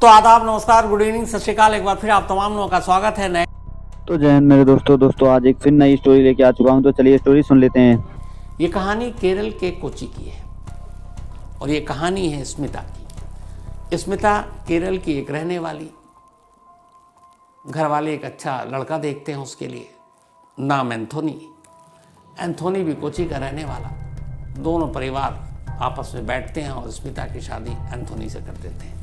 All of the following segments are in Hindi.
तो आदाब, नमस्कार, गुड इवनिंग, सत श्रीकाल। एक बार फिर आप तमाम लोगों का स्वागत है नए। तो जय हिंद मेरे दोस्तों आज एक फिर नई स्टोरी लेके आ चुका हूँ। तो चलिए स्टोरी सुन लेते हैं। ये कहानी केरल के कोची की है और ये कहानी है स्मिता की। स्मिता केरल की एक रहने वाली, घर वाले एक अच्छा लड़का देखते हैं उसके लिए, नाम एंथोनी। एंथोनी भी कोची का रहने वाला। दोनों परिवार आपस में बैठते हैं और स्मिता की शादी एंथोनी से कर देते हैं।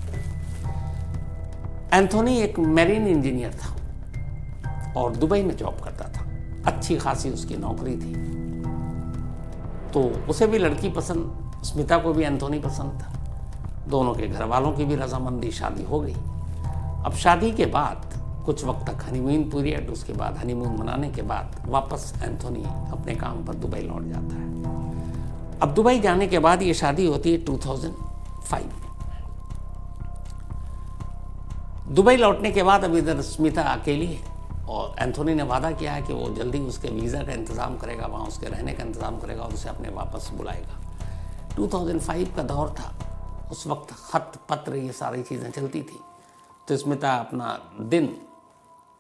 एंथोनी एक मैरीन इंजीनियर था और दुबई में जॉब करता था। अच्छी खासी उसकी नौकरी थी। तो उसे भी लड़की पसंद, स्मिता को भी एंथोनी पसंद था। दोनों के घर वालों की भी रजामंदी, शादी हो गई। अब शादी के बाद कुछ वक्त तक हनीमून पीरियड, उसके बाद हनीमून मनाने के बाद वापस एंथोनी अपने काम पर दुबई लौट जाता है। अब दुबई जाने के बाद ये शादी होती है 2005। दुबई लौटने के बाद अब इधर स्मिता अकेली है और एंथोनी ने वादा किया है कि वो जल्दी उसके वीज़ा का इंतज़ाम करेगा, वहाँ उसके रहने का इंतज़ाम करेगा और उसे अपने वापस बुलाएगा। 2005 का दौर था। उस वक्त खत पत्र ये सारी चीज़ें चलती थी। तो स्मिता अपना दिन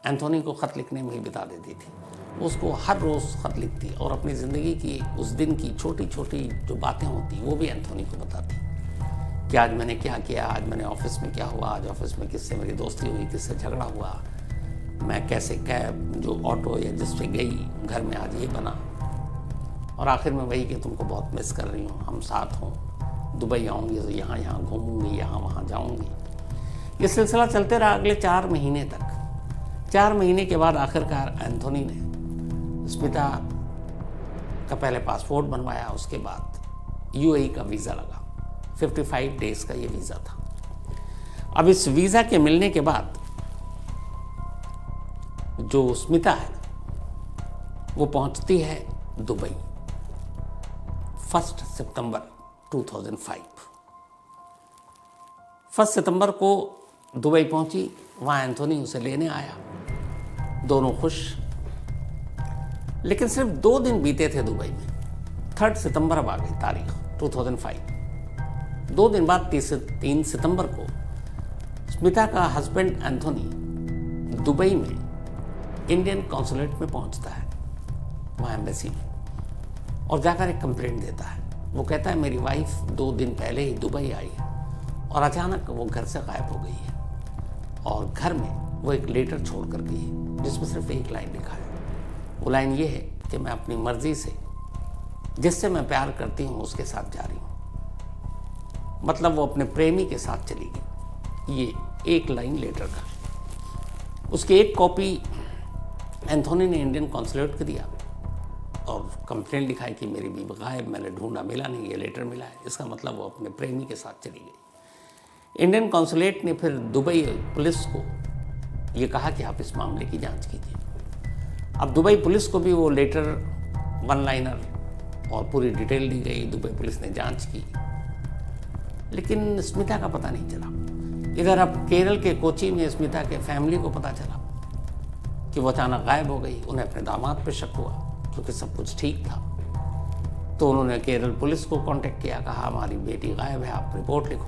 एंथोनी को ख़त लिखने में ही बिता देती थी। उसको हर रोज़ ख़त लिखती और अपनी ज़िंदगी की उस दिन की छोटी छोटी जो बातें होती वो भी एंथोनी को बताती कि आज मैंने क्या किया, आज मैंने ऑफिस में क्या हुआ, आज ऑफिस में किससे मेरी दोस्ती हुई, किससे झगड़ा हुआ, मैं कैसे कैब जो ऑटो या जिस पे गई, घर में आज ये बना, और आखिर में वही कि तुमको बहुत मिस कर रही हूँ, हम साथ हों, दुबई आऊँगी तो यहाँ यहाँ घूमूंगी, यहाँ वहाँ जाऊँगी। ये सिलसिला चलते रहा अगले 4 महीने तक। 4 महीने के बाद आखिरकार एंथोनी ने स्मिता का पहले पासपोर्ट बनवाया, उसके बाद यूएई का वीज़ा लगा। 55 डेज़ का ये वीज़ा था। अब इस वीज़ा के मिलने के बाद जो स्मिता है वो पहुंचती है दुबई 1 सितंबर 2005। 1 सितंबर को दुबई पहुंची। वहाँ एंथोनी उसे लेने आया। दोनों खुश। लेकिन सिर्फ 2 दिन बीते थे दुबई में। 3 सितंबर अब आ गई तारीख 2005। 2 दिन बाद 3 सितंबर को स्मिता का हस्बैंड एंथोनी दुबई में इंडियन कॉन्सुलेट में पहुंचता है, वहाँ एम्बेसी में, और जाकर एक कंप्लेंट देता है। वो कहता है मेरी वाइफ 2 दिन पहले ही दुबई आई है और अचानक वो घर से गायब हो गई है और घर में वो एक लेटर छोड़ कर गई है जिसमें सिर्फ एक लाइन लिखा है। वो लाइन ये है कि मैं अपनी मर्जी से जिससे मैं प्यार करती हूँ उसके साथ जा रही हूँ। मतलब वो अपने प्रेमी के साथ चली गई। ये एक लाइन लेटर का। उसकी एक कॉपी एंथोनी ने इंडियन कॉन्सुलेट को दिया और कंप्लेंट लिखाई कि मेरी बीवी गायब, मैंने ढूंढा मिला नहीं, ये लेटर मिला है। इसका मतलब वो अपने प्रेमी के साथ चली गई। इंडियन कॉन्सुलेट ने फिर दुबई पुलिस को ये कहा कि आप इस मामले की जांच कीजिए। अब दुबई पुलिस को भी वो लेटर 1 लाइनर और पूरी डिटेल दी गई। दुबई पुलिस ने जांच की लेकिन स्मिता का पता नहीं चला। इधर अब केरल के कोची में स्मिता के फैमिली को पता चला कि वो अचानक गायब हो गई। उन्हें अपने दामाद पे शक हुआ क्योंकि सब कुछ ठीक था। तो उन्होंने केरल पुलिस को कांटेक्ट किया, कहा हमारी बेटी गायब है, आप रिपोर्ट लिखो।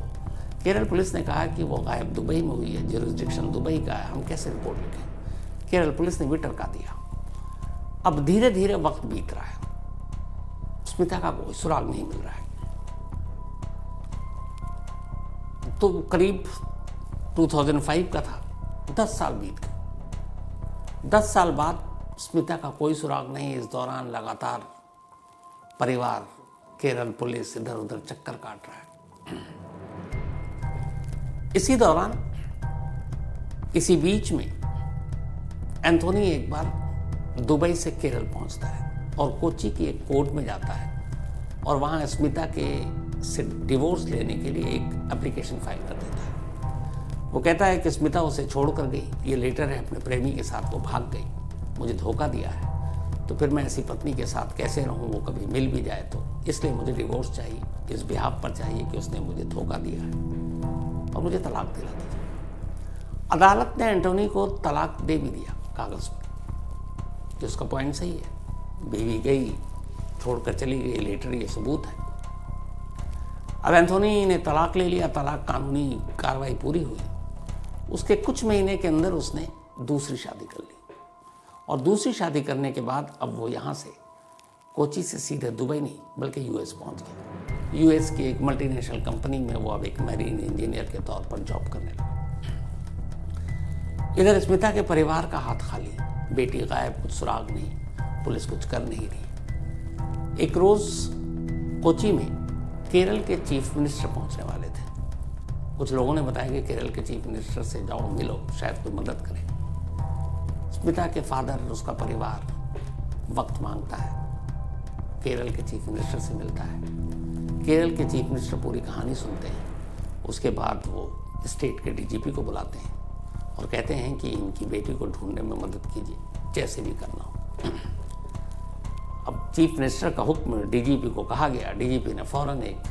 केरल पुलिस ने कहा कि वो गायब दुबई में हुई है, जुरिस्डिक्शन दुबई का है, हम कैसे रिपोर्ट लिखें। केरल पुलिस ने भी टरका दिया। अब धीरे धीरे वक्त बीत रहा है, स्मिता का कोई सुराग नहीं मिल रहा है। तो करीब 2005 का था, 10 साल बीत गए। 10 साल बाद स्मिता का कोई सुराग नहीं। इस दौरान लगातार परिवार, केरल पुलिस इधर उधर चक्कर काट रहा है। इसी दौरान, इसी बीच में एंथोनी एक बार दुबई से केरल पहुंचता है और कोची की एक कोर्ट में जाता है और वहाँ स्मिता के से डिवोर्स लेने के लिए एक एप्लीकेशन फाइल कर देता है। वो कहता है कि स्मिता उसे छोड़ कर गई, ये लेटर है अपने प्रेमी के साथ, वो भाग गई, मुझे धोखा दिया है, तो फिर मैं ऐसी पत्नी के साथ कैसे रहूँ, वो कभी मिल भी जाए तो, इसलिए मुझे डिवोर्स चाहिए। इस बिहाफ पर चाहिए कि उसने मुझे धोखा दिया है और मुझे तलाक दिला दीजिए। अदालत ने एंटोनी को तलाक दे भी दिया कागज़ में, कि उसका पॉइंट सही है। बीवी गई, छोड़कर चली गई, लेटर ये सबूत है। अब एंथोनी ने तलाक ले लिया, तलाक कानूनी कार्रवाई पूरी हुई उसके कुछ महीने के अंदर उसने दूसरी शादी कर ली, और दूसरी शादी करने के बाद अब वो यहाँ से कोची से सीधे दुबई नहीं बल्कि यूएस पहुँच गया। यूएस की एक मल्टीनेशनल कंपनी में वो अब एक मैरीन इंजीनियर के तौर पर जॉब करने लगा। इधर स्मिता के परिवार का हाथ खाली, बेटी गायब, कुछ सुराग नहीं, पुलिस कुछ कर नहीं रही। एक रोज कोची में केरल के चीफ मिनिस्टर पहुंचने वाले थे। कुछ लोगों ने बताया कि केरल के चीफ मिनिस्टर से जाओ मिलो, शायद कोई मदद करे। स्मिता के फादर, उसका परिवार वक्त मांगता है, केरल के चीफ मिनिस्टर से मिलता है। केरल के चीफ मिनिस्टर पूरी कहानी सुनते हैं। उसके बाद वो स्टेट के डीजीपी को बुलाते हैं और कहते हैं कि इनकी बेटी को ढूंढने में मदद कीजिए, जैसे भी करना हो। अब चीफ मिनिस्टर का हुक्म डीजीपी को कहा गया। डीजीपी ने फौरन एक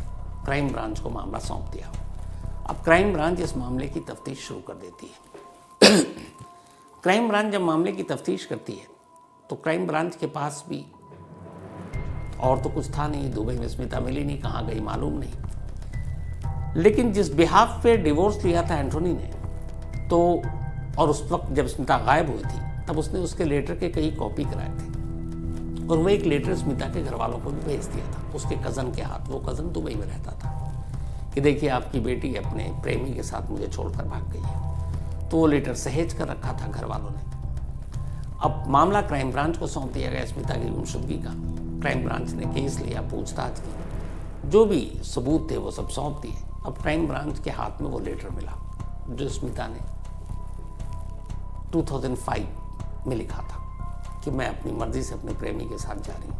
क्राइम ब्रांच को मामला सौंप दिया। अब क्राइम ब्रांच इस मामले की तफ्तीश शुरू कर देती है। क्राइम ब्रांच जब मामले की तफ्तीश करती है तो क्राइम ब्रांच के पास भी और तो कुछ था नहीं, दुबई में स्मिता मिली नहीं, कहाँ गई मालूम नहीं। लेकिन जिस बिहाफ पे डिवोर्स लिया था एंथोनी ने, तो और उस वक्त जब स्मिता गायब हुई थी तब उसने उसके लेटर के कई कॉपी कराए थे, और वो एक लेटर स्मिता के घर वालों को भी भेज दिया था उसके कज़न के हाथ। वो कज़न दुबई में रहता था कि देखिए आपकी बेटी अपने प्रेमी के साथ मुझे छोड़कर भाग गई है। तो वो लेटर सहेज कर रखा था घर वालों ने। अब मामला क्राइम ब्रांच को सौंप दिया गया स्मिता की गुमशुदगी का। क्राइम ब्रांच ने केस लिया, पूछताछ की, जो भी सबूत थे वो सब सौंप दिए। अब क्राइम ब्रांच के हाथ में वो लेटर मिला जो स्मिता ने 2005 में लिखा था कि मैं अपनी मर्जी से अपने प्रेमी के साथ जा रही हूँ।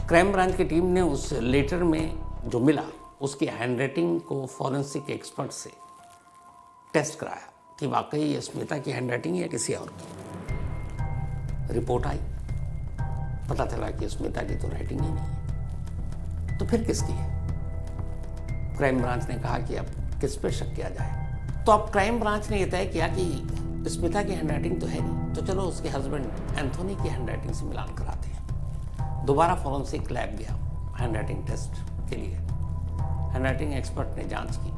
क्राइम ब्रांच की टीम ने उस लेटर में जो मिला उसकी हैंडराइटिंग को फॉरेंसिक एक्सपर्ट से टेस्ट कराया कि वाकई ये स्मिता की हैंडराइटिंग है किसी और की। रिपोर्ट आई, पता चला कि स्मिता की तो राइटिंग ही नहीं है। तो फिर किसकी है? क्राइम ब्रांच ने कहा कि अब किस पे शक किया जाए। तो अब क्राइम ब्रांच ने यह तय किया कि स्मिता की हैंडराइटिंग तो है नहीं, तो चलो उसके हस्बैंड एंथोनी की हैंडराइटिंग से मिलान कराते हैं। दोबारा फॉरेंसिक लैब गया हैंडराइटिंग टेस्ट के लिए। हैंडराइटिंग एक्सपर्ट ने जांच की।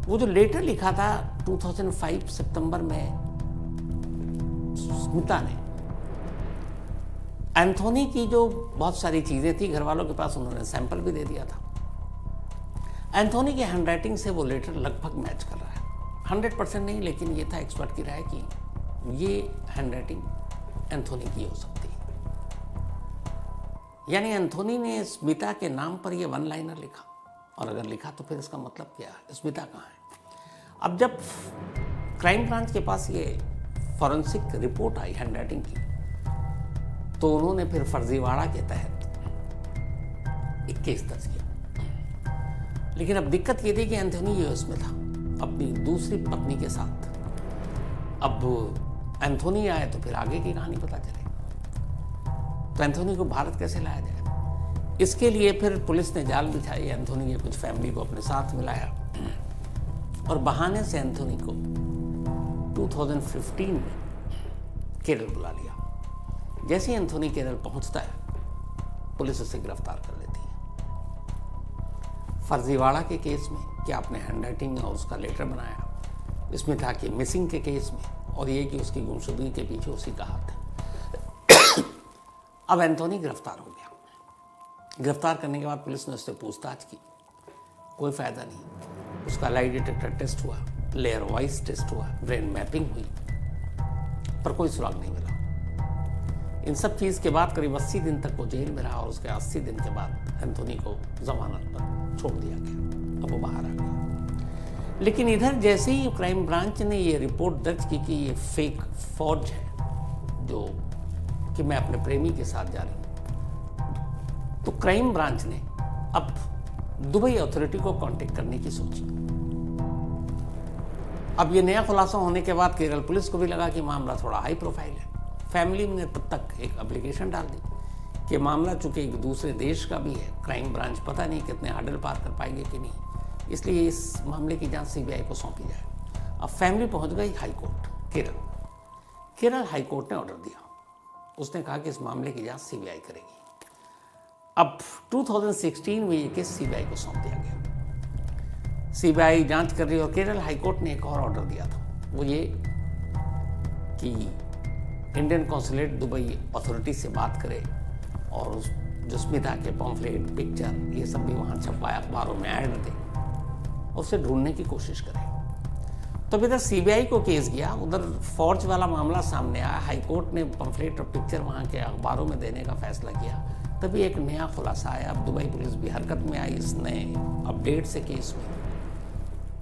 वो जो लेटर लिखा था 2005 सितंबर में स्मिता ने, एंथोनी की जो बहुत सारी चीज़ें थी घर वालों के पास, उन्होंने सैंपल भी दे दिया था। एंथोनी की हैंडराइटिंग से वो लेटर लगभग मैच कर रहा है, 100% नहीं, लेकिन ये था एक्सपर्ट की राय कि ये हैंडराइटिंग एंथोनी की हो सकती है। यानी एंथोनी ने स्मिता के नाम पर ये वन लाइनर लिखा, और अगर लिखा तो फिर इसका मतलब क्या है? स्मिता कहाँ है? अब जब क्राइम ब्रांच के पास ये फॉरेंसिक रिपोर्ट आई हैंडराइटिंग की, तो उन्होंने फिर फर्जीवाड़ा के तहत एक केस दर्ज किया। लेकिन अब दिक्कत ये थी कि एंथोनी यूएस में था अपनी दूसरी पत्नी के साथ। अब एंथोनी आए तो फिर आगे की कहानी पता चलेगी। तो एंथोनी को भारत कैसे लाया जाए? इसके लिए फिर पुलिस ने जाल बिछाई, एंथोनी की कुछ फैमिली को अपने साथ मिलाया, और बहाने से एंथोनी को 2015 में केरल बुला लिया। जैसे ही एंथोनी केरल पहुंचता है, पुलिस उसे गिरफ्तार कर लेती है। फर्जीवाड़ा के केस में कि आपने हैंडराइटिंग और उसका लेटर बनाया, स्मिता के मिसिंग के केस में, और ये कि उसकी गुमशुदगी के पीछे उसी का हाथ है। अब एंथोनी गिरफ्तार हो गया। गिरफ्तार करने के बाद पुलिस ने उससे पूछताछ की, कोई फायदा नहीं। उसका लाई डिटेक्टर टेस्ट हुआ, लेयर वाइज टेस्ट हुआ, ब्रेन मैपिंग हुई, पर कोई सुराग नहीं मिला। इन सब चीज़ के बाद करीब 80 दिन तक वो जेल में रहा, और उसके 80 दिन के बाद एंथोनी को जमानत पर छोड़ दिया गया। अब वो बाहर आ गया। लेकिन इधर जैसे ही क्राइम ब्रांच ने ये रिपोर्ट दर्ज की कि ये फेक फौज है, जो कि मैं अपने प्रेमी के साथ जा रही हूँ, तो क्राइम ब्रांच ने अब दुबई अथॉरिटी को कांटेक्ट करने की सोची। अब ये नया खुलासा होने के बाद केरल पुलिस को भी लगा कि मामला थोड़ा हाई प्रोफाइल है। फैमिली ने तब तक एक एप्लीकेशन डाल दी कि मामला चूंकि एक दूसरे देश का भी है, क्राइम ब्रांच पता नहीं कितने हर्डल पार कर पाएंगे कि नहीं, इसलिए इस मामले की जांच सीबीआई को सौंपी जाए। अब फैमिली पहुंच गई high court Kerala. Kerala high court ने ऑर्डर दिया, उसने कहा कि इस मामले की जांच सीबीआई करेगी। अब 2016 में ये केस सीबीआई को सौंप दिया गया। सीबीआई जांच कर रही है और केरल हाईकोर्ट ने एक और ऑर्डर दिया था, वो ये कि इंडियन कॉन्सुलेट दुबई अथॉरिटी से बात करे और जो स्मिता के पॉम्फलेट, पिक्चर, ये सब भी वहाँ छपवाए, अखबारों में ऐड दे और उसे ढूंढने की कोशिश करे। तो इधर सीबीआई को केस गया, उधर फौज वाला मामला सामने आया, हाईकोर्ट ने पम्फलेट और पिक्चर वहाँ के अखबारों में देने का फैसला किया। तभी एक नया खुलासा आया, अब दुबई पुलिस भी हरकत में आई इस नए अपडेट से केस में,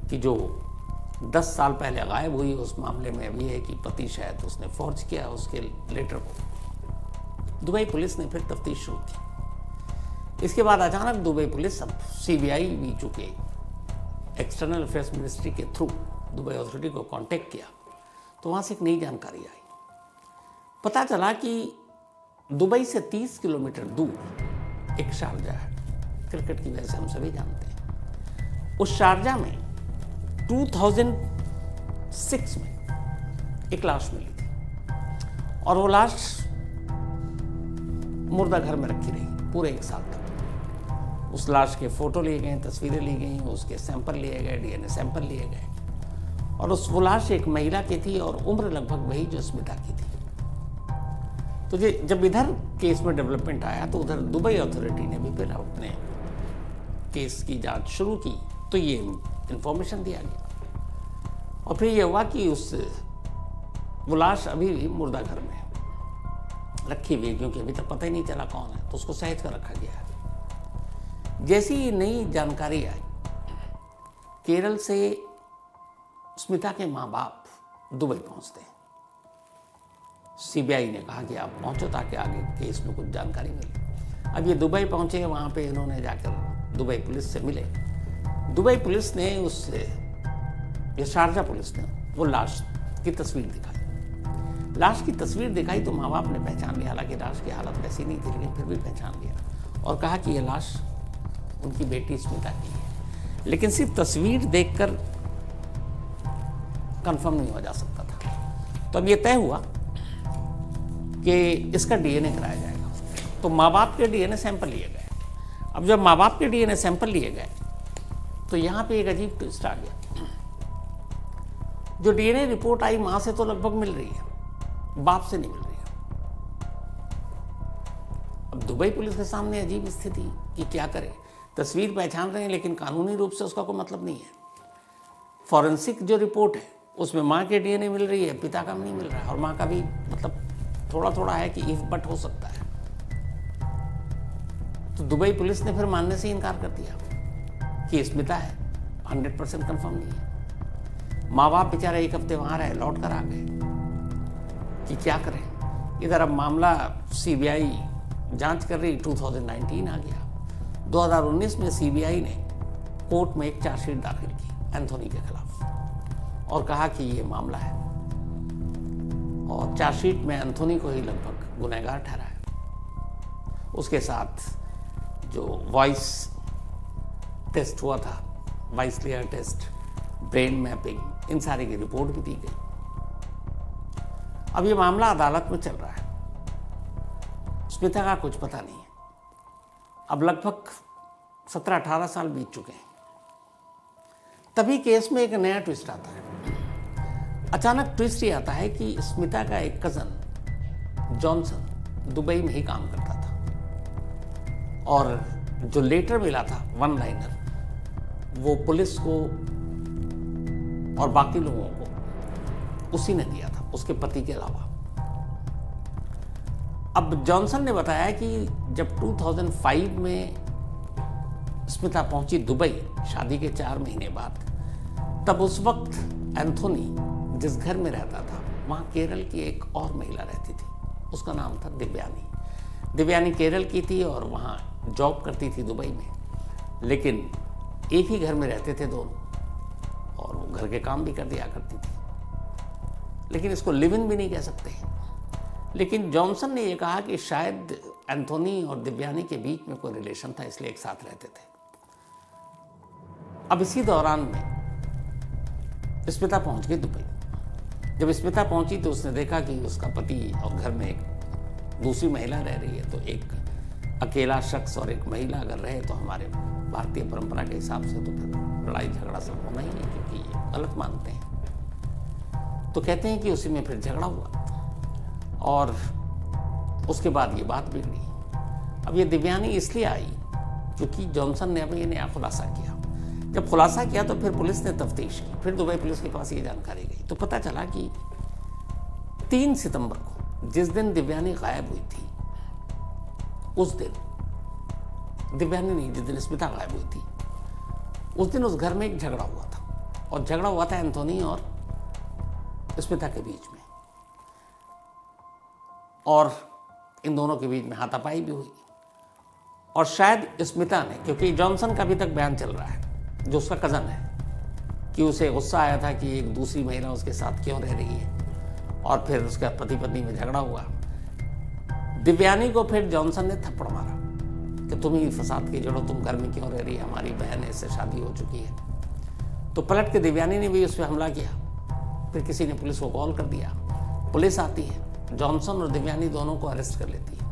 कि जो 10 साल पहले गायब हुई उस मामले में अभी है कि पति शायद उसने फॉर्ज किया उसके लेटर को। दुबई पुलिस ने फिर तफ्तीश शुरू की। इसके बाद अचानक दुबई पुलिस, अब सीबीआई भी चुके एक्सटर्नल अफेयर्स मिनिस्ट्री के थ्रू दुबई अथॉरिटी को कांटेक्ट किया, तो वहाँ से एक नई जानकारी आई। पता चला कि दुबई से 30 किलोमीटर दूर एक शारजा है, क्रिकेट की वजह से हम सभी जानते हैं। उस शारजा में 2006 में एक लाश मिली थी और वो लाश मुर्दा घर में रखी रही पूरे 1 साल तक। उस लाश के फोटो लिए गए, तस्वीरें ली गई, उसके सैंपल लिए गए, डीएनए सैंपल लिए गए और उस वो लाश एक महिला की थी और उम्र लगभग वही जो स्मिता की थी। तो जब इधर केस में डेवलपमेंट आया तो उधर दुबई अथॉरिटी ने भी फिर अपने केस की जांच शुरू की, तो ये इंफॉर्मेशन दिया गया और फिर ये हुआ कि वो लाश अभी भी मुर्दा घर में रखी हुई है, क्योंकि अभी तक पता ही नहीं चला कौन है, तो उसको सहेज कर रखा गया है। जैसी ही नई जानकारी आई, केरल से स्मिता के माँ बाप दुबई पहुंचते हैं। सीबीआई ने कहा कि आप पहुंचो ताकि आगे केस में कुछ जानकारी मिले। अब ये दुबई पहुंचे, वहाँ पे इन्होंने जाकर दुबई पुलिस से मिले। दुबई पुलिस ने ये शारजा पुलिस ने वो लाश की तस्वीर दिखाई। लाश की तस्वीर दिखाई तो माँ बाप ने पहचान लिया, हालांकि लाश की हालत वैसी नहीं थी, लेकिन फिर भी पहचान लिया और कहा कि ये लाश उनकी बेटी स्मिता की है। लेकिन सिर्फ तस्वीर देखकर कंफर्म नहीं हो जा सकता था। तो अब ये तय हुआ कि इसका डीएनए कराया जाएगा। तो माँ बाप के डीएनए सैंपल लिए गए। अब जब माँ बाप के डीएनए सैंपल लिए गए तो यहाँ पे एक अजीब ट्विस्ट आ गया। जो डीएनए रिपोर्ट आई माँ से तो लगभग मिल रही है, बाप से नहीं मिल रही है। अब दुबई पुलिस के सामने अजीब स्थिति कि क्या करे। तस्वीर पहचान रहे हैं लेकिन कानूनी रूप से उसका कोई मतलब नहीं है। फॉरेंसिक जो रिपोर्ट है उसमें माँ के डीएनए मिल रही है, पिता का नहीं मिल रहा है, और माँ का भी मतलब थोड़ा थोड़ा है कि इफ बट हो सकता है। तो दुबई पुलिस ने फिर मानने से इनकार कर दिया कि स्मिता है, 100% कंफर्म नहीं है। माँ बाप बेचारे 1 हफ्ते वहाँ रहे, लौट कर आ गए कि क्या करें। इधर अब मामला सीबीआई जांच कर रही, 2019 आ गया। 2019 में सीबीआई ने कोर्ट में एक चार्जशीट दाखिल की एंथोनी के खिलाफ और कहा कि ये मामला है, और चार्जशीट में एंथोनी को ही लगभग गुनहगार ठहराया। उसके साथ जो वॉइस टेस्ट हुआ था, voice layer test, brain mapping, इन सारी की रिपोर्ट भी दी गई। अब ये मामला अदालत में चल रहा है। स्मिता का कुछ पता नहीं है। अब लगभग 17-18 साल बीत चुके हैं। तभी केस में एक नया ट्विस्ट आता है। अचानक ट्विस्ट ये आता है कि स्मिता का एक कजन जॉनसन दुबई में ही काम करता था, और जो लेटर मिला था 1 लाइनर, वो पुलिस को और बाकी लोगों को उसी ने दिया था, उसके पति के अलावा। अब जॉनसन ने बताया कि जब 2005 में स्मिता पहुंची दुबई शादी के 4 महीने बाद, तब उस वक्त एंथोनी जिस घर में रहता था वहाँ केरल की एक और महिला रहती थी, उसका नाम था दिव्यानी। दिव्यानी केरल की थी और वहाँ जॉब करती थी दुबई में, लेकिन एक ही घर में रहते थे दोनों, और वो घर के काम भी कर दिया करती थी, लेकिन इसको लिव इन भी नहीं कह सकते। लेकिन जॉनसन ने ये कहा कि शायद एंथोनी और दिव्यानी के बीच में कोई रिलेशन था, इसलिए एक साथ रहते थे। अब इसी दौरान में स्मिता पहुंच गई दुबई। जब स्मिता पहुंची तो उसने देखा कि उसका पति और घर में एक दूसरी महिला रह रही है। तो एक अकेला शख्स और एक महिला अगर रहे तो हमारे भारतीय परंपरा के हिसाब से तो फिर लड़ाई झगड़ा सब होना ही है, क्योंकि ये गलत मानते हैं। तो कहते हैं कि उसी में फिर झगड़ा हुआ और उसके बाद ये बात बिगड़ी। अब ये दिव्यानी इसलिए आई क्योंकि जॉनसन ने अभी नया खुलासा किया। जब खुलासा किया तो फिर पुलिस ने तफ्तीश की, फिर दुबई पुलिस के पास ये जानकारी गई तो पता चला कि 3 सितंबर को, जिस दिन दिव्यानी गायब हुई थी, उस दिन दिव्यानी नहीं, जिस दिन स्मिता गायब हुई थी, उस दिन उस घर में एक झगड़ा हुआ था। और झगड़ा हुआ था एंथोनी और स्मिता के बीच में, और इन दोनों के बीच में हाथापाई भी हुई। और शायद स्मिता ने, क्योंकि जॉनसन का अभी तक बयान चल रहा है, जो उसका कज़न है, कि उसे गुस्सा आया था कि एक दूसरी महिला उसके साथ क्यों रह रही है, और फिर उसका पति पत्नी में झगड़ा हुआ। दिव्यानी को फिर जॉनसन ने थप्पड़ मारा कि तुम ही फसाद की जड़ो, तुम घर में क्यों रह रही है, हमारी बहन है, इससे शादी हो चुकी है। तो पलट के दिव्यानी ने भी उस पर हमला किया। फिर किसी ने पुलिस को कॉल कर दिया, पुलिस आती है, जॉनसन और दिव्यानी दोनों को अरेस्ट कर लेती है,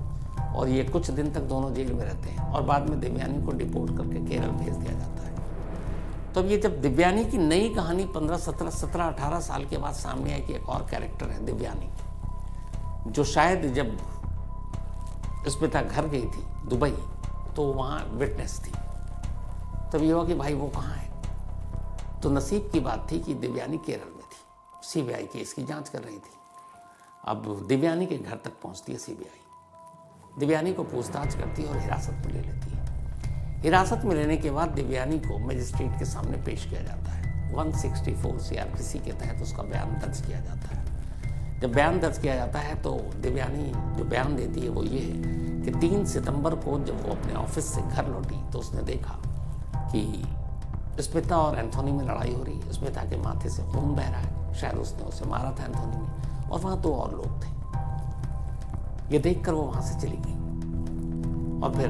और ये कुछ दिन तक दोनों जेल में रहते हैं, और बाद में दिव्यानी को डिपोर्ट करके केरल भेज दिया जाता है। तो अब ये जब दिव्यानी की नई कहानी 15, 17, 17, 18 साल के बाद सामने आई कि एक और कैरेक्टर है दिव्यानी, जो शायद जब स्मिता घर गई थी दुबई तो वहाँ विटनेस थी। तब ये हुआ कि भाई वो कहाँ है। तो नसीब की बात थी कि दिव्यानी केरल में थी, सीबीआई केस की जांच कर रही थी। अब दिव्यानी के घर तक पहुंचती है सीबीआई, दिव्यानी को पूछताछ करती है और हिरासत में ले लेती है। हिरासत में लेने के बाद दिव्यानी को मजिस्ट्रेट के सामने पेश किया जाता है। 164 सीआरपीसी के तहत उसका बयान दर्ज किया जाता है। जब बयान दर्ज किया जाता है तो दिव्यानी जो बयान देती है वो ये है कि 3 सितंबर को जब वो अपने ऑफिस से घर लौटी तो उसने देखा कि स्मिता और एंथोनी में लड़ाई हो रही है। स्मिता के माथे से खून बह रहा है, शायद उसने उसे मारा था एंथोनी ने, और वहाँ 2 और लोग थे। ये देखकर वो वहाँ से चली गई। और फिर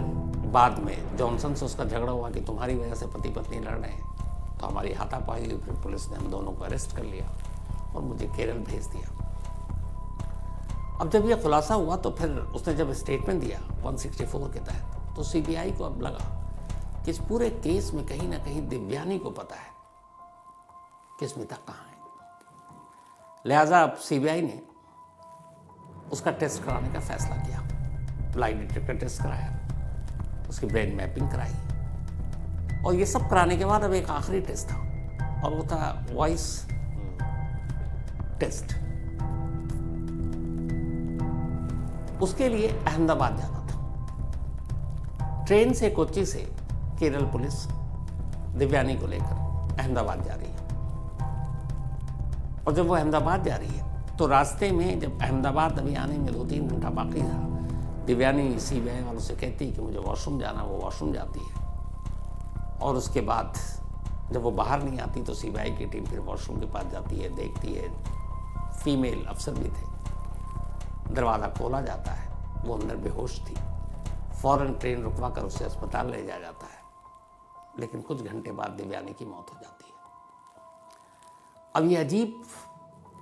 बाद में जॉनसन से उसका झगड़ा हुआ कि तुम्हारी वजह से पति पत्नी लड़ रहे हैं, तो हमारी हाथापाई हुई। फिर पुलिस ने हम दोनों को अरेस्ट कर लिया और मुझे केरल भेज दिया। अब जब ये खुलासा हुआ तो फिर उसने जब स्टेटमेंट दिया 164 के तहत, तो सीबीआई को अब लगा कि इस पूरे केस में कहीं ना कहीं दिव्यानी को पता है कि स्मिता कहाँ है। लिहाजा अब सीबीआई ने उसका टेस्ट कराने का फैसला किया। लाई डिटेक्टर टेस्ट कराया, उसकी ब्रेन मैपिंग कराई, और ये सब कराने के बाद अब एक आखिरी टेस्ट था, और वो था वॉइस टेस्ट। उसके लिए अहमदाबाद जाना था। ट्रेन से, कोच्चि से केरल पुलिस दिव्यानी को लेकर अहमदाबाद जा रही है। और जब वो अहमदाबाद जा रही है तो रास्ते में, जब अहमदाबाद अभी आने में 2-3 घंटा बाकी था, दिव्यानी सीबीआई वालों से कहती है कि मुझे वॉशरूम जाना। वो वॉशरूम जाती है, और उसके बाद जब वो बाहर नहीं आती तो सीबीआई की टीम फिर वॉशरूम के पास जाती है, देखती है, फीमेल अफसर भी थे। दरवाज़ा खोला जाता है, वो अंदर बेहोश थी। फौरन ट्रेन रुकवा कर उसे अस्पताल ले जाया जाता है, लेकिन कुछ घंटे बाद दिव्यानी की मौत हो जाती है। अब ये अजीब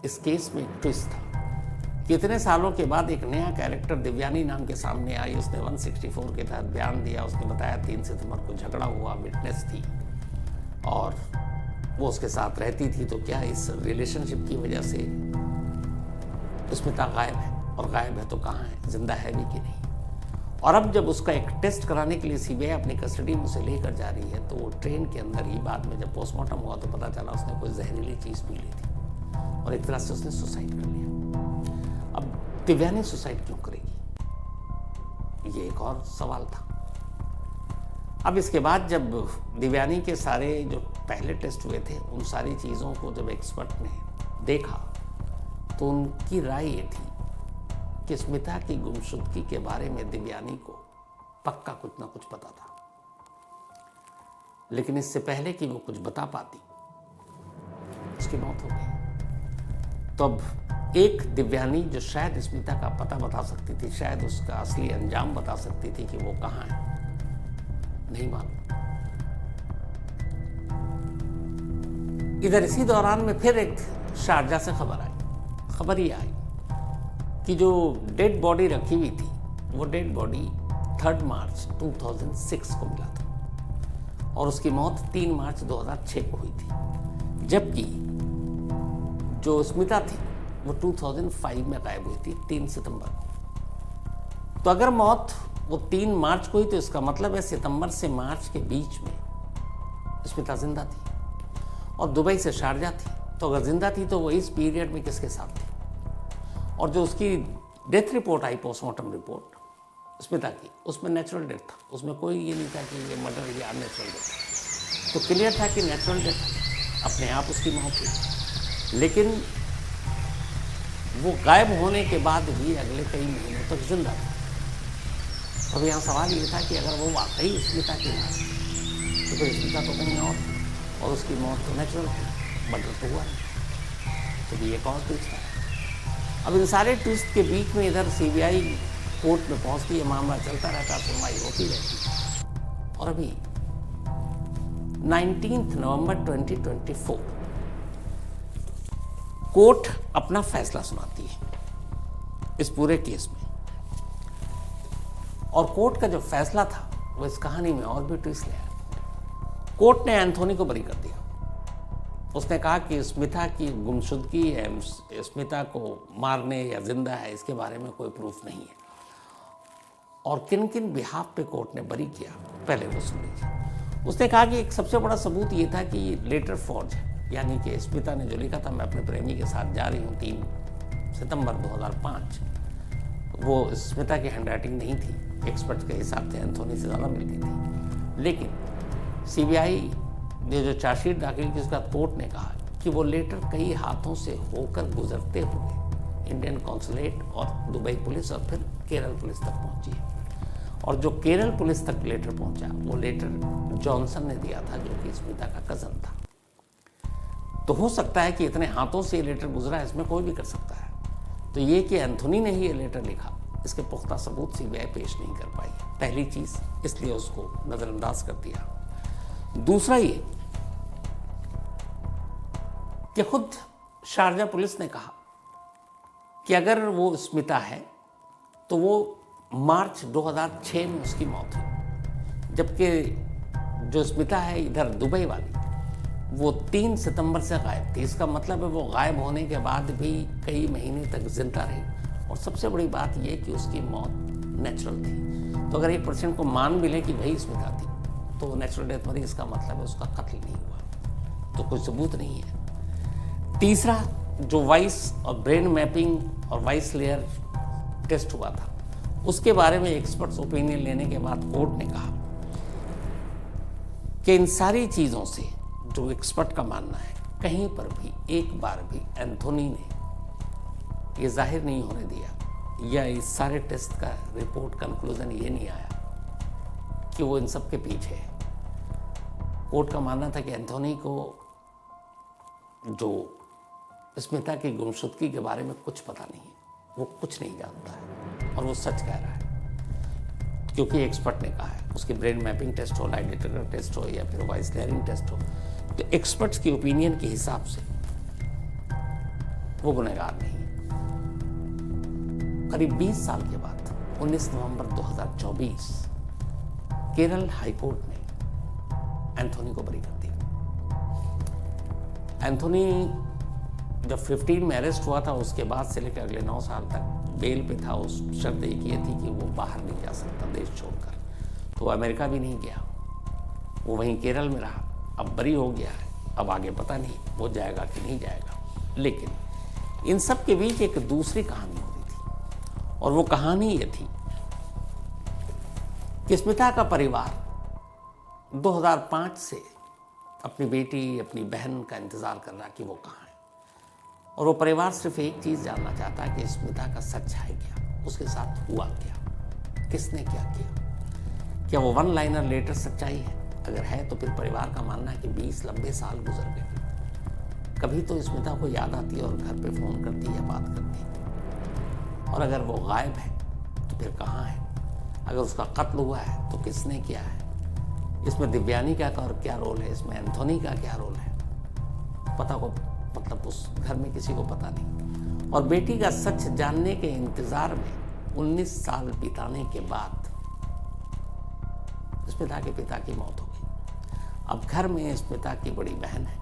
इस केस में एक ट्विस्ट था कि इतने सालों के बाद एक नया कैरेक्टर दिव्यानी नाम के सामने आई। उसने 164 के तहत बयान दिया। उसने बताया 3 सितंबर को झगड़ा हुआ, विटनेस थी, और वो उसके साथ रहती थी। तो क्या इस रिलेशनशिप की वजह से स्मिता गायब है, और गायब है तो कहाँ है, जिंदा है भी कि नहीं। और अब जब उसका एक टेस्ट कराने के लिए सीबीआई अपनी कस्टडी में उसे लेकर जा रही है, तो वो ट्रेन के अंदर ही बाद में जब पोस्टमार्टम हुआ तो पता चला उसने कोई जहरीली चीज़ पी ली थी, और एक तरह से उसने सुसाइड कर लिया। अब दिव्यानी सुसाइड क्यों करेगी, ये एक और सवाल था। अब इसके बाद जब दिव्यानी के सारे जो पहले टेस्ट हुए थे, उन सारी चीज़ों को जब एक्सपर्ट ने देखा तो उनकी राय ये थी कि स्मिता की गुमशुदगी के बारे में दिव्यानी को पक्का कुछ ना कुछ पता था, लेकिन इससे पहले कि वो कुछ बता पाती उसकी मौत हो गई। तो अब एक दिव्यानी जो शायद स्मिता का पता बता सकती थी, शायद उसका असली अंजाम बता सकती थी कि वो कहाँ है, नहीं मालूम। इधर इसी दौरान में फिर एक शारजा से खबर ये आई कि जो डेड बॉडी रखी हुई थी, वो डेड बॉडी 3 मार्च 2006 को मिला था, और उसकी मौत 3 मार्च 2006 को हुई थी, जबकि जो स्मिता थी वो 2005 में गायब हुई थी 3 सितंबर को। तो अगर मौत वो 3 मार्च को हुई तो इसका मतलब है सितंबर से मार्च के बीच में स्मिता जिंदा थी और दुबई से शारजा थी। तो अगर जिंदा थी तो वो इस पीरियड में किसके साथ थी? और जो उसकी डेथ रिपोर्ट आई, पोस्टमार्टम रिपोर्ट स्मिता की, उसमें नेचुरल डेथ था, उसमें कोई ये नहीं था कि ये मर्डर या अननेचुरल डेथ। तो क्लियर था कि नेचुरल डेथ, अपने आप उसकी मौत हुई। लेकिन वो गायब होने के बाद भी अगले कई महीनों तक जिंदा था। अब यहाँ सवाल ये था कि अगर वो वाकई स्मिता की मौत तो फिर स्मिता तो कहीं और उसकी मौत तो नेचुरल थी, मर्डर तो हुआ नहीं। तो भी एक और ट्विस्ट है। अब इन सारे ट्विस्ट के बीच में इधर सीबीआई कोर्ट में पहुंचती है, मामला चलता रहता, सुनवाई होती रहती। और अभी 19 नवंबर 2024 कोर्ट अपना फैसला सुनाती है इस पूरे केस में। और कोर्ट का जो फैसला था वो इस कहानी में और भी ट्विस्ट ले आया। कोर्ट ने एंथोनी को बरी कर दिया। उसने कहा कि स्मिता की गुमशुदगी है, स्मिता को मारने या जिंदा है इसके बारे में कोई प्रूफ नहीं है। और किन किन बिहाफ पे कोर्ट ने बरी किया, पहले वो सुन लीजिए। उसने कहा कि एक सबसे बड़ा सबूत ये था कि लेटर फॉर्ज है, यानी कि स्मिता ने जो लिखा था मैं अपने प्रेमी के साथ जा रही हूँ 3 सितंबर 2005, वो स्मिता की हैंडराइटिंग नहीं थी। एक्सपर्ट के हिसाब से एंथोनी से ज़्यादा मिलती थी। लेकिन सीबीआई ने जो चार्जशीट दाखिल की उसका कोर्ट ने कहा कि वो लेटर कई हाथों से होकर गुजरते हुए इंडियन कॉन्सुलेट और दुबई पुलिस और फिर केरल पुलिस तक पहुंची है। और जो केरल पुलिस तक लेटर पहुंचा वो लेटर जॉनसन ने दिया था, जो कि स्मिता का कज़न था। तो हो सकता है कि इतने हाथों से ये लेटर गुजरा, इसमें कोई भी कर सकता है। तो ये कि एंथोनी ने ही ये लेटर लिखा, इसके पुख्ता सबूत सीबीआई पेश नहीं कर पाई। पहली चीज़, इसलिए उसको नज़रअंदाज कर दिया। दूसरा ये कि खुद शारजा पुलिस ने कहा कि अगर वो स्मिता है तो वो मार्च 2006 में उसकी मौत हुई, जबकि जो स्मिता है इधर दुबई वाली वो 3 सितंबर से गायब थी। इसका मतलब है वो गायब होने के बाद भी कई महीने तक जिंदा रही। और सबसे बड़ी बात यह कि उसकी मौत नेचुरल थी। तो अगर 1% को मान भी लें कि भाई स्मिता थी तो नेचुरल डेथ मरी, इसका मतलब है उसका कत्ल नहीं हुआ, तो कोई सबूत नहीं है। तीसरा, जो वॉइस और ब्रेन मैपिंग और वॉइस लेयर टेस्ट हुआ था उसके बारे में एक्सपर्ट्स ओपिनियन लेने के बाद कोर्ट ने कहा कि इन सारी चीज़ों से जो एक्सपर्ट का मानना है, कहीं पर भी एक बार भी एंथोनी ने ये जाहिर नहीं होने दिया या इस सारे टेस्ट का रिपोर्ट कंक्लूजन ये नहीं आया कि वो इन सब के पीछे है। कोर्ट का मानना था कि एंथोनी को जो स्मिता की गुमशुदगी के बारे में कुछ पता नहीं है, वो कुछ नहीं जानता है और वो सच कह रहा है, क्योंकि एक्सपर्ट ने कहा है। उसकी ब्रेन मैपिंग टेस्ट हो, लाई डिटेक्टर टेस्ट हो या फिर वॉइस लेयरिंग टेस्ट हो, तो एक्सपर्ट्स की ओपिनियन के हिसाब से वो गुनहगार नहीं है। करीब 20 साल के बाद 19 नवंबर 2024 केरल हाईकोर्ट ने एंथोनी को बरी कर दिया। एंथोनी जब 15 में अरेस्ट हुआ था उसके बाद से लेकर अगले 9 साल तक बेल पे था। उस शर्त एक ये थी कि वो बाहर नहीं जा सकता देश छोड़कर, तो वो अमेरिका भी नहीं गया, वो वहीं केरल में रहा। अब बरी हो गया है, अब आगे पता नहीं वो जाएगा कि नहीं जाएगा। लेकिन इन सब के बीच एक दूसरी कहानी हो रही थी और वो कहानी ये थी कि स्मिता का परिवार 2005 से अपनी बेटी, अपनी बहन का इंतज़ार कर रहा कि वो कहाँ है। और वो परिवार सिर्फ एक चीज़ जानना चाहता है कि स्मिता का सच है क्या, उसके साथ हुआ क्या, किसने क्या किया, क्या वो वन लाइनर लेटर सच्चाई है? अगर है तो फिर परिवार का मानना है कि 20 लंबे साल गुजर गए, कभी तो स्मिता को याद आती और घर पे फ़ोन करती या बात करती। और अगर वो गायब है तो फिर कहाँ है? अगर उसका कत्ल हुआ है तो किसने किया है? इसमें दिव्यानी का क्या रोल है, इसमें एंथोनी का क्या रोल है? पता को मतलब उस घर में किसी को पता नहीं। और बेटी का सच जानने के इंतजार में 19 साल बिताने के बाद स्मिता के पिता की मौत हो गई। अब घर में स्मिता की बड़ी बहन है,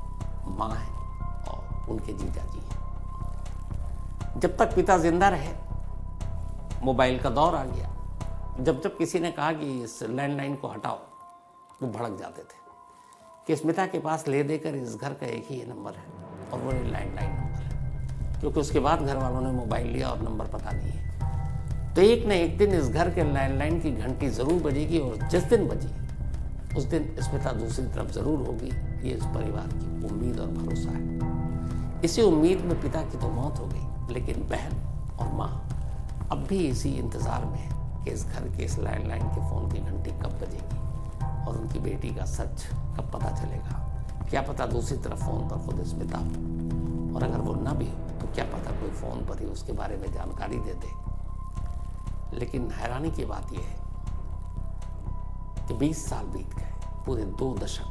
माँ है और उनके जीजा जी हैं। जब तक पिता जिंदा रहे मोबाइल का दौर आ गया। जब जब किसी ने कहा कि इस लैंडलाइन को हटाओ, वो भड़क जाते थे कि स्मिता के पास ले देकर इस घर का एक ही नंबर है और वो लैंडलाइन नंबर है, क्योंकि उसके बाद घर वालों ने मोबाइल लिया और नंबर पता नहीं है। तो एक न एक दिन इस घर के लैंडलाइन की घंटी जरूर बजेगी और जिस दिन बजी उस दिन स्मिता दूसरी तरफ जरूर होगी। ये इस परिवार की उम्मीद और भरोसा है। इसी उम्मीद में पिता की तो मौत हो गई, लेकिन बहन और माँ अब भी इसी इंतजार में है कि इस घर के इस लैंडलाइन के फोन की घंटी कब बजेगी और उनकी बेटी का सच कब पता चलेगा। क्या पता दूसरी तरफ फोन पर खुद स्मिता हो, और अगर वो ना भी हो तो क्या पता कोई फोन पर ही उसके बारे में जानकारी दे दे। लेकिन हैरानी की बात यह है कि 20 साल बीत गए, पूरे 2 दशक,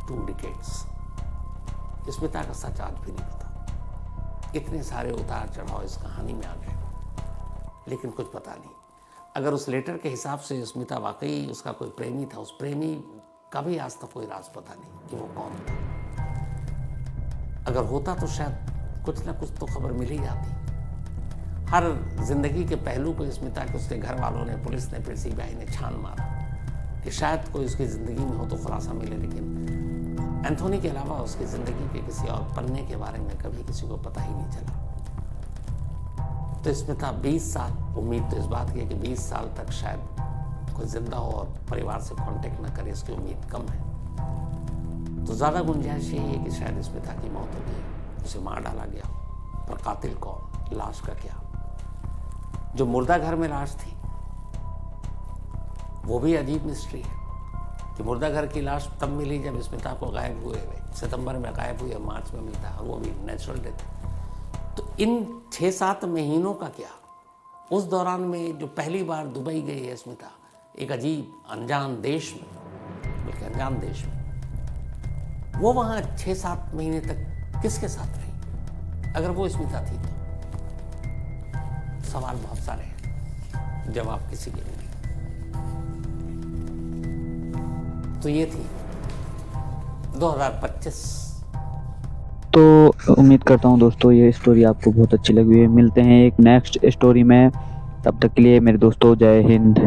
2 डिकेड्स। स्मिता का सच आज भी नहीं पता। इतने सारे उतार चढ़ाव इस कहानी में आ गए, लेकिन कुछ पता नहीं। अगर उस लेटर के हिसाब से स्मिता वाकई उसका कोई प्रेमी था, उस प्रेमी का भी आज तक कोई राज पता नहीं कि वो कौन था। अगर होता तो शायद कुछ ना कुछ तो खबर मिल ही जाती। हर जिंदगी के पहलू को स्मिता के उसके घर वालों ने, पुलिस ने, फिर सीबीआई ने छान मारा कि शायद कोई उसकी ज़िंदगी में हो तो खुलासा मिले, लेकिन एंथोनी के अलावा उसकी ज़िंदगी के किसी और पन्ने के बारे में कभी किसी को पता ही नहीं चला। तो स्मिता 20 साल, उम्मीद तो इस बात की है कि 20 साल तक शायद कोई जिंदा हो और परिवार से कांटेक्ट न करे, इसकी उम्मीद कम है। तो ज़्यादा गुंजाइश यही है कि शायद स्मिता की मौत हो गई, उसे मार डाला गया। पर कातिल कौन, लाश का क्या? जो मुर्दा घर में लाश थी वो भी अजीब मिस्ट्री है कि मुर्दा घर की लाश तब मिली जब स्मिता को गायब हुए सितंबर में गायब हुई, मार्च में मिलता है, और वो भी नेचुरल डेथ। तो इन 6-7 महीनों का क्या? उस दौरान में जो पहली बार दुबई गई है स्मिता, एक अजीब अनजान देश में, बल्कि अनजान देश में, वो वहाँ 6-7 महीने तक किसके साथ रही? अगर वो स्मिता थी तो सवाल बहुत सारे हैं, जवाब किसी के नहीं। तो ये थी 2025। तो उम्मीद करता हूँ दोस्तों ये स्टोरी आपको बहुत अच्छी लगी है। मिलते हैं एक नेक्स्ट स्टोरी में, तब तक के लिए मेरे दोस्तों जय हिंद।